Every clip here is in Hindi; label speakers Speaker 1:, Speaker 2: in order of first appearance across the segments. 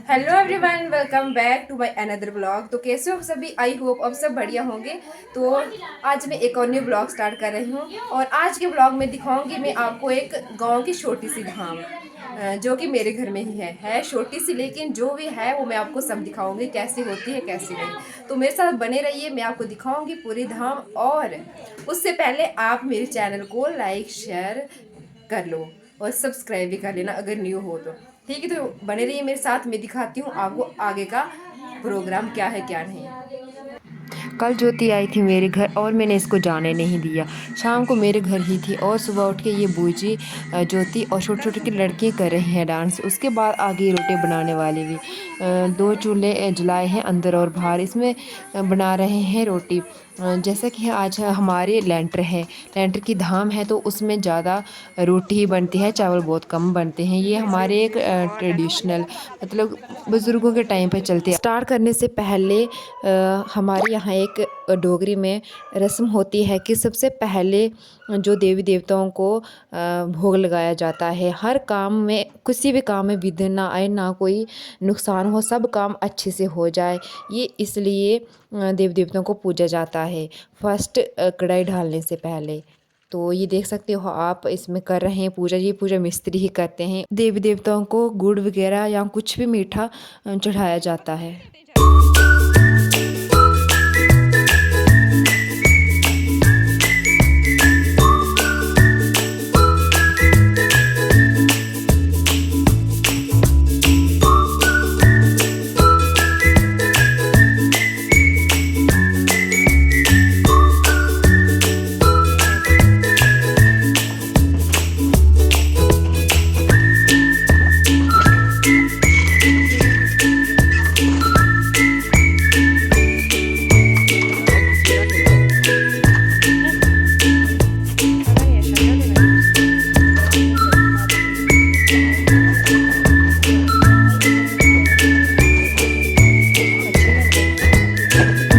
Speaker 1: Hello everyone, welcome back to my another blog. तो कैसे हो सभी? आई होप अब सब बढ़िया होंगे। तो आज मैं एक और न्यू ब्लॉग स्टार्ट कर रही हूँ और आज के ब्लॉग में दिखाऊंगी मैं आपको एक गांव की छोटी सी धाम, जो कि मेरे घर में ही है छोटी सी, लेकिन जो भी है वो मैं आपको सब दिखाऊंगी कैसी होती है कैसी नहीं। तो मेरे साथ बने रहिए, मैं आपको दिखाऊंगी पूरी धाम। और उससे पहले आप मेरे चैनल को लाइक शेयर कर लो और सब्सक्राइब भी कर लेना अगर न्यू हो तो। ठीक है, तो बने रहिए मेरे साथ, मैं दिखाती हूँ आपको आगे का प्रोग्राम क्या है क्या नहीं। कल ज्योति आई थी मेरे घर और मैंने इसको जाने नहीं दिया। शाम को मेरे घर ही थी और सुबह उठ के ये बूजी ज्योति और छोटे छोटे की लड़कियाँ कर रही हैं डांस। उसके बाद आगे रोटी बनाने वाले भी दो चूल्हे जलाए हैं अंदर और बाहर, इसमें बना रहे हैं रोटी। जैसा कि आज हमारे लेंटर है, लेंटर की धाम है, तो उसमें ज़्यादा रोटी ही बनती है, चावल बहुत कम बनते हैं। ये हमारे एक ट्रेडिशनल मतलब बुज़ुर्गों के टाइम पे चलते हैं। स्टार्ट करने से पहले हमारे यहाँ एक डोगरी में रस्म होती है कि सबसे पहले जो देवी देवताओं को भोग लगाया जाता है। हर काम में, किसी भी काम में विघ्न ना आए, ना कोई नुकसान हो, सब काम अच्छे से हो जाए, ये इसलिए देवी देवताओं को पूजा जाता है फर्स्ट कढ़ाई ढालने से पहले। तो ये देख सकते हो आप, इसमें कर रहे हैं पूजा। ये पूजा मिस्त्री ही करते हैं। देवी देवताओं को गुड़ वगैरह या कुछ भी मीठा चढ़ाया जाता है।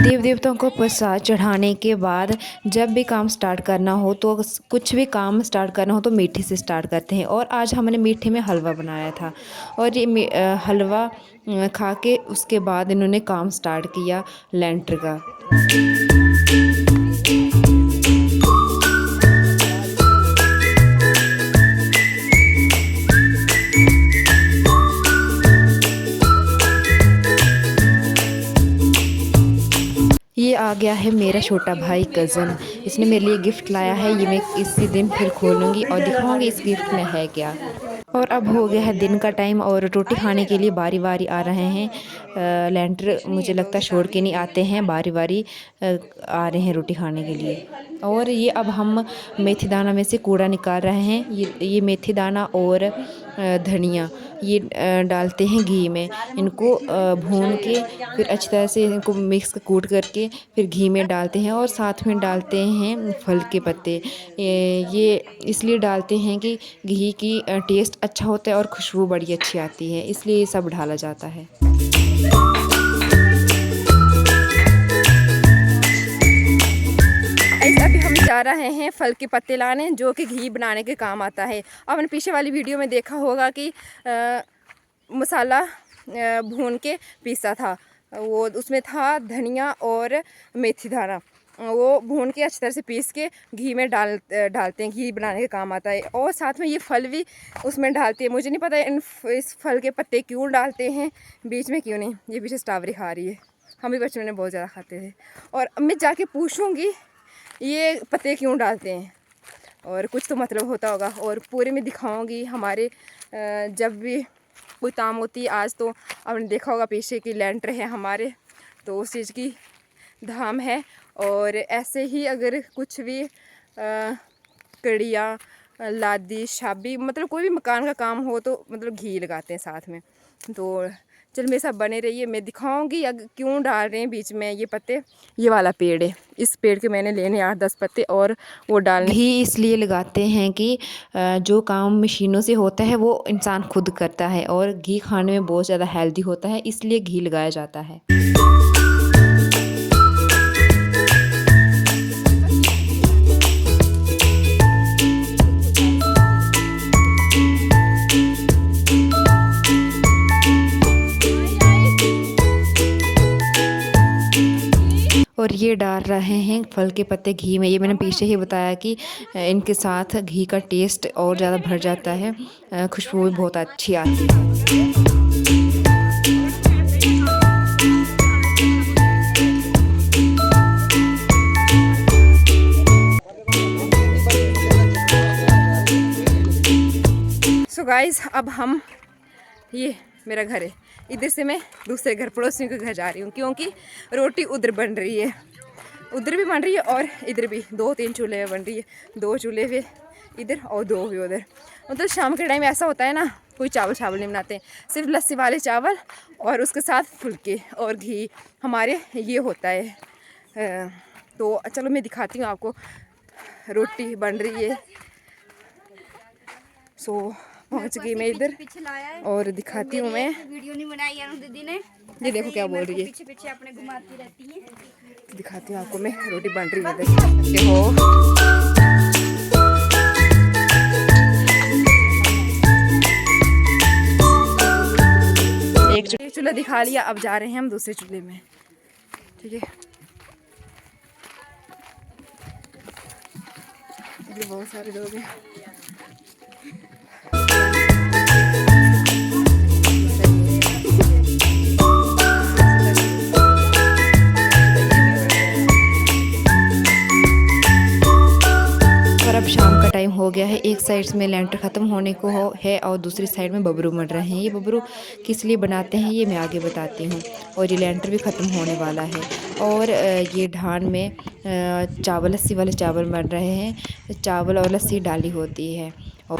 Speaker 1: देव देवताओं को प्रसाद चढ़ाने के बाद जब भी काम स्टार्ट करना हो, तो कुछ भी काम स्टार्ट करना हो तो मीठे से स्टार्ट करते हैं। और आज हमने मीठे में हलवा बनाया था और ये हलवा खा के उसके बाद इन्होंने काम स्टार्ट किया लेंटर का। ये आ गया है मेरा छोटा भाई कज़न, इसने मेरे लिए गिफ्ट लाया है। ये मैं इसी दिन फिर खोलूँगी और दिखाऊंगी इस गिफ्ट में है क्या। और अब हो गया है दिन का टाइम और रोटी खाने के लिए बारी बारी आ रहे हैं। लेंटर मुझे लगता है छोड़ के नहीं आते हैं, बारी बारी आ रहे हैं रोटी खाने के लिए। और ये अब हम मेथी दाना में से कूड़ा निकाल रहे हैं। ये मेथी दाना और धनिया ये डालते हैं घी में, इनको भून के फिर अच्छी तरह से इनको मिक्स कूट करके फिर घी में डालते हैं और साथ में डालते हैं फल के पत्ते। ये इसलिए डालते हैं कि घी की टेस्ट अच्छा होता है और खुशबू बड़ी अच्छी आती है, इसलिए ये सब डाला जाता है। अभी हम जा रहे हैं फल के पत्ते लाने, जो कि घी बनाने के काम आता है। आपने पीछे वाली वीडियो में देखा होगा कि मसाला भून के पीसा था, वो उसमें था धनिया और मेथी दाना। वो भून के अच्छी तरह से पीस के घी में डालते हैं, घी बनाने के काम आता है। और साथ में ये फल भी उसमें डालते हैं। मुझे नहीं पता इस फल के पत्ते क्यों डालते हैं, बीच में क्यों नहीं। ये पीछे स्ट्रॉबेरी खा रही है, हम भी बचपन में बहुत ज़्यादा खाते थे। और मैं जाके पूछूँगी ये पत्ते क्यों डालते हैं, और कुछ तो मतलब होता होगा। और पूरे में दिखाऊंगी हमारे जब भी कोई काम होती है। आज तो आपने देखा होगा पीछे की लेंटर है हमारे, तो उस चीज़ की धाम है। और ऐसे ही अगर कुछ भी कड़िया लादी शादी मतलब कोई भी मकान का काम हो तो मतलब घी लगाते हैं साथ में। तो चल मेरे साथ बने रहिए, मैं दिखाऊंगी क्यों डाल रहे हैं बीच में ये पत्ते। ये वाला पेड़ है, इस पेड़ के मैंने लेने 8-10 पत्ते और वो डालने। घी इसलिए लगाते हैं कि जो काम मशीनों से होता है वो इंसान खुद करता है और घी खाने में बहुत ज़्यादा हेल्दी होता है, इसलिए घी लगाया जाता है।
Speaker 2: और ये डाल रहे हैं फल के पत्ते घी में। ये मैंने पीछे ही बताया कि इनके साथ घी का टेस्ट और ज़्यादा बढ़ जाता है, खुशबू भी बहुत अच्छी आती है।
Speaker 1: सो गाइस, अब हम, ये मेरा घर है, इधर से मैं दूसरे घर, पड़ोसियों के घर जा रही हूँ, क्योंकि रोटी उधर बन रही है, उधर भी बन रही है और इधर भी 2-3 चूल्हे में बन रही है। 2 चूल्हे पे इधर और 2 भी उधर। मतलब शाम के टाइम ऐसा होता है ना, कोई चावल नहीं बनाते हैं, सिर्फ लस्सी वाले चावल और उसके साथ फुलके और घी, हमारे ये होता है। तो चलो मैं दिखाती हूँ आपको, रोटी बन रही है। सो पहुँच गई मैं इधर और दिखाती हूँ मैं।
Speaker 3: वीडियो नहीं बनाई यार दीदी ने,
Speaker 1: ये देखो क्या बोल रही है,
Speaker 3: पीछे पीछे अपने घुमाती रहती है।
Speaker 1: दिखाती हूँ आपको मैं, रोटी बन रही है इधर हो। एक चूल्हा दिखा लिया, अब जा रहे हैं हम दूसरे चूल्हे में, ठीक है। ये बहुत सारे लोग हैं।
Speaker 2: अब शाम का टाइम हो गया है, एक साइड में लेंटर ख़त्म होने को है और दूसरी साइड में बबरू बन रहे हैं। ये बबरू किस लिए बनाते हैं ये मैं आगे बताती हूँ। और ये लेंटर भी ख़त्म होने वाला है। और ये ढान में चावल, लस्सी वाले चावल बन रहे हैं, चावल और लस्सी डाली होती है। और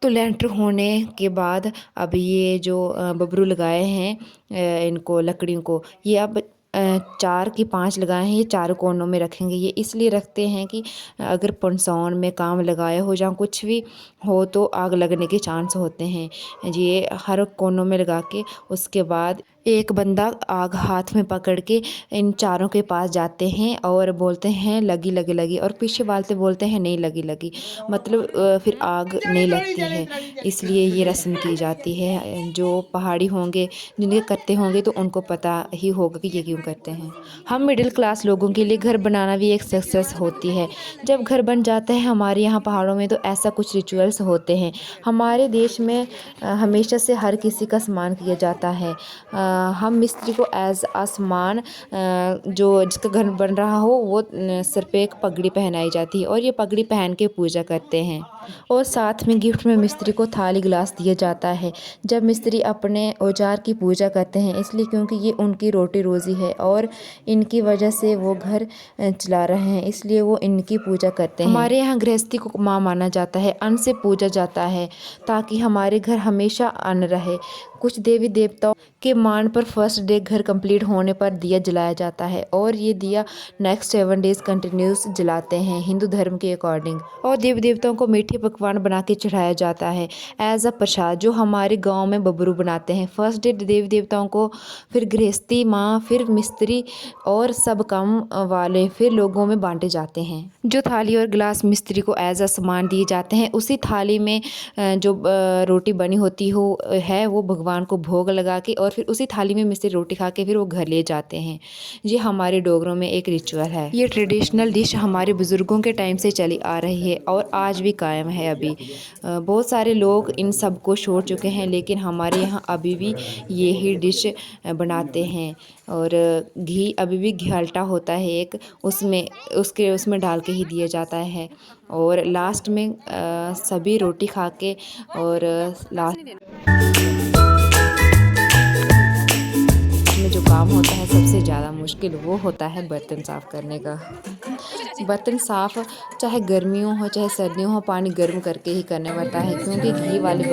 Speaker 2: तो लेंटर होने के बाद अब ये जो बबरू लगाए हैं इनको लकड़ियों को, ये अब 4 की 5 लगाए हैं, ये 4 कोनों में रखेंगे। ये इसलिए रखते हैं कि अगर पंसौन में काम लगाया हो, जहाँ कुछ भी हो तो आग लगने के चांस होते हैं। ये हर कोनों में लगा के उसके बाद एक बंदा आग हाथ में पकड़ के इन चारों के पास जाते हैं और बोलते हैं लगी लगी लगी, और पीछे वाले बोलते हैं नहीं लगी लगी, मतलब फिर आग नहीं लगती है। इसलिए ये रस्म की जाती है। जो पहाड़ी होंगे, जिनके करते होंगे तो उनको पता ही होगा कि ये क्यों करते हैं। हम मिडिल क्लास लोगों के लिए घर बनाना भी एक सक्सेस होती है। जब घर बन जाता है हमारे यहाँ पहाड़ों में, तो ऐसा कुछ रिचुअल्स होते हैं। हमारे देश में हमेशा से हर किसी का सम्मान किया जाता है। हम मिस्त्री को एज आसमान, जो जिसका घर बन रहा हो वो सिर पे एक पगड़ी पहनाई जाती है और ये पगड़ी पहन के पूजा करते हैं। और साथ में गिफ्ट में मिस्त्री को थाली गिलास दिया जाता है जब मिस्त्री अपने औजार की पूजा करते हैं, इसलिए क्योंकि ये उनकी रोटी रोज़ी है और इनकी वजह से वो घर चला रहे हैं, इसलिए वो इनकी पूजा करते हैं। हमारे यहाँ गृहस्थी को माँ माना जाता है, अन्न से पूजा जाता है ताकि हमारे घर हमेशा अन्न रहे। कुछ देवी देवताओं के मान पर फर्स्ट डे घर कंप्लीट होने पर दिया जलाया जाता है और ये दिया नेक्स्ट 7 डेज कंटिन्यूस जलाते हैं हिंदू धर्म के अकॉर्डिंग। और देवी देवताओं को मीठे पकवान बना के चढ़ाया जाता है एज अ प्रसाद, जो हमारे गांव में बबरू बनाते हैं। फर्स्ट डे देवी देवताओं को, फिर गृहस्थी माँ, फिर मिस्त्री और सब काम वाले फिर लोगों में बांटे जाते हैं। जो थाली और गिलास मिस्त्री को एज अ सामान दिए जाते हैं, उसी थाली में जो रोटी बनी होती है वो भगवान को भोग लगा के और फिर उसी थाली में मिस्त्री रोटी खा के फिर वो घर ले जाते हैं। ये हमारे डोगरों में एक रिचुअल है। ये ट्रेडिशनल डिश हमारे बुज़ुर्गों के टाइम से चली आ रही है और आज भी कायम है। अभी बहुत सारे लोग इन सब को छोड़ चुके हैं, लेकिन हमारे यहाँ अभी भी ये ही डिश बनाते हैं। और घी अभी भी घाल्टा होता है एक, उसमें डाल के ही दिया जाता है। और लास्ट में सभी रोटी खा के और लास्ट में जो काम होता है सबसे ज़्यादा मुश्किल वो होता है बर्तन साफ़ करने का। बर्तन साफ़ चाहे गर्मियों हो चाहे सर्दियों हो, पानी गर्म करके ही करना पड़ता है, क्योंकि घी वाले